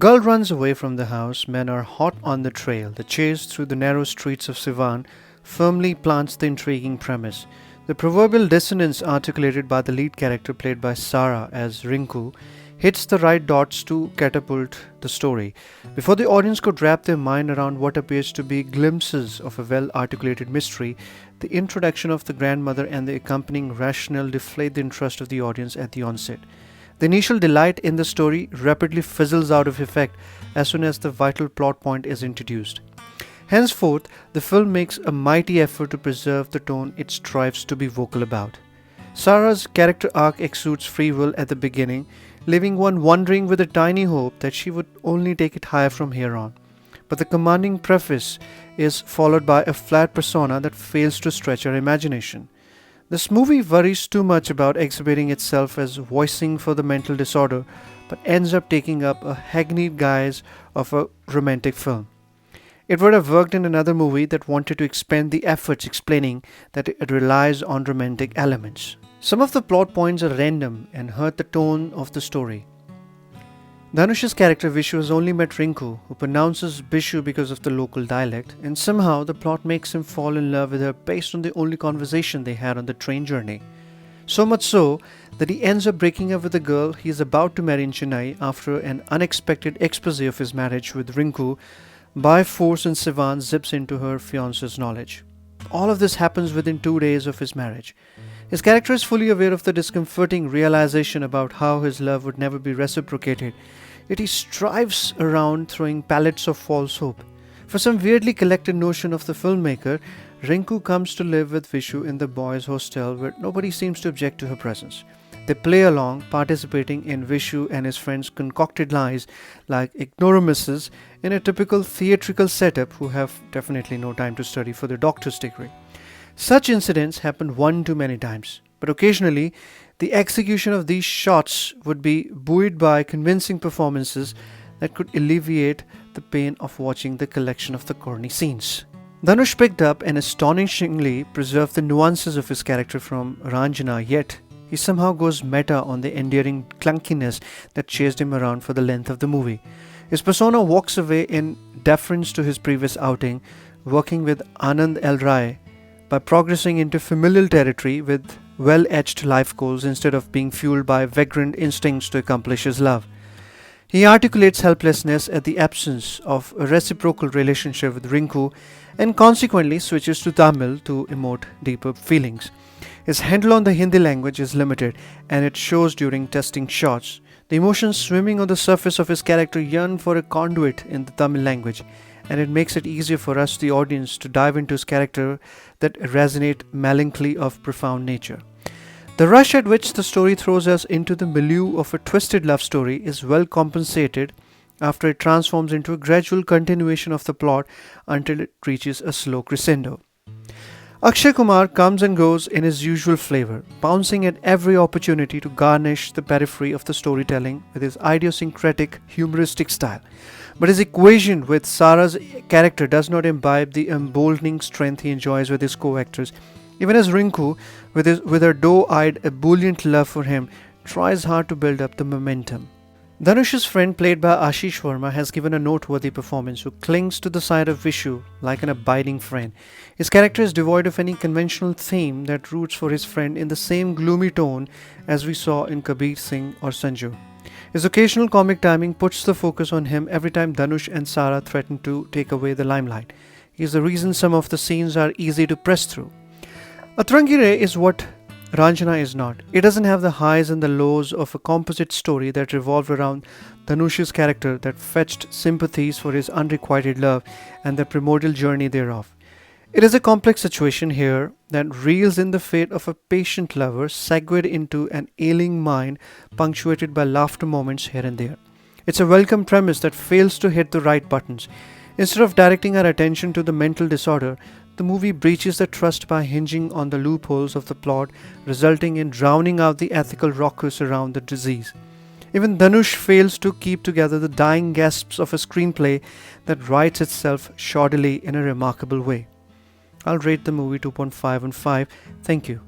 girl runs away from the house, men are hot on the trail. The chase through the narrow streets of Siwan firmly plants the intriguing premise. The proverbial dissonance articulated by the lead character played by Sara as Rinku hits the right dots to catapult the story. Before the audience could wrap their mind around what appears to be glimpses of a well articulated mystery, the introduction of the grandmother and the accompanying rationale deflate the interest of the audience at the onset. The initial delight in the story rapidly fizzles out of effect as soon as the vital plot point is introduced. Henceforth, the film makes a mighty effort to preserve the tone it strives to be vocal about. Sarah's character arc exudes free will at the beginning, leaving one wondering with a tiny hope that she would only take it higher from here on. But the commanding preface is followed by a flat persona that fails to stretch our imagination. This movie worries too much about exhibiting itself as voicing for the mental disorder, but ends up taking up a hackneyed guise of a romantic film. It would have worked in another movie that wanted to expend the efforts explaining that it relies on romantic elements. Some of the plot points are random and hurt the tone of the story. Dhanush's character Vishu has only met Rinku, who pronounces Bishu because of the local dialect, and somehow the plot makes him fall in love with her based on the only conversation they had on the train journey. So much so that he ends up breaking up with the girl he is about to marry in Chennai after an unexpected expose of his marriage with Rinku by force, and Siwan zips into her fiance's knowledge. All of this happens within 2 days of his marriage. His character is fully aware of the discomforting realization about how his love would never be reciprocated, yet he strives around throwing pallets of false hope. For some weirdly collected notion of the filmmaker, Rinku comes to live with Vishu in the boys' hostel where nobody seems to object to her presence. They play along, participating in Vishu and his friends' concocted lies like ignoramuses in a typical theatrical setup who have definitely no time to study for their doctor's degree. Such incidents happen one too many times, but occasionally the execution of these shots would be buoyed by convincing performances that could alleviate the pain of watching the collection of the corny scenes. Dhanush picked up and astonishingly preserved the nuances of his character from Ranjana, yet he somehow goes meta on the endearing clunkiness that chased him around for the length of the movie. His persona walks away in deference to his previous outing, working with Anand L. Rai by progressing into familial territory with well-etched life goals instead of being fueled by vagrant instincts to accomplish his love. He articulates helplessness at the absence of a reciprocal relationship with Rinku and consequently switches to Tamil to emote deeper feelings. His handle on the Hindi language is limited and it shows during testing shots. The emotions swimming on the surface of his character yearn for a conduit in the Tamil language, and it makes it easier for us, the audience, to dive into his character that resonate melancholy of profound nature. The rush at which the story throws us into the milieu of a twisted love story is well compensated after it transforms into a gradual continuation of the plot until it reaches a slow crescendo. Akshay Kumar comes and goes in his usual flavor, pouncing at every opportunity to garnish the periphery of the storytelling with his idiosyncratic humoristic style. But his equation with Sara's character does not imbibe the emboldening strength he enjoys with his co-actors, even as Rinku, with her doe-eyed ebullient love for him, tries hard to build up the momentum. Dhanush's friend, played by Ashish Verma, has given a noteworthy performance who clings to the side of Vishu like an abiding friend. His character is devoid of any conventional theme that roots for his friend in the same gloomy tone as we saw in Kabir Singh or Sanju. His occasional comic timing puts the focus on him every time Dhanush and Sara threaten to take away the limelight. He is the reason some of the scenes are easy to press through. Atrangi Re is what Ranjana is not. It doesn't have the highs and the lows of a composite story that revolved around Dhanush's character that fetched sympathies for his unrequited love and the primordial journey thereof. It is a complex situation here that reels in the fate of a patient lover segued into an ailing mind punctuated by laughter moments here and there. It's a welcome premise that fails to hit the right buttons. Instead of directing our attention to the mental disorder, the movie breaches the trust by hinging on the loopholes of the plot, resulting in drowning out the ethical raucous around the disease. Even Dhanush fails to keep together the dying gasps of a screenplay that writes itself shoddily in a remarkable way. I'll rate the movie 2.5 on 5. Thank you.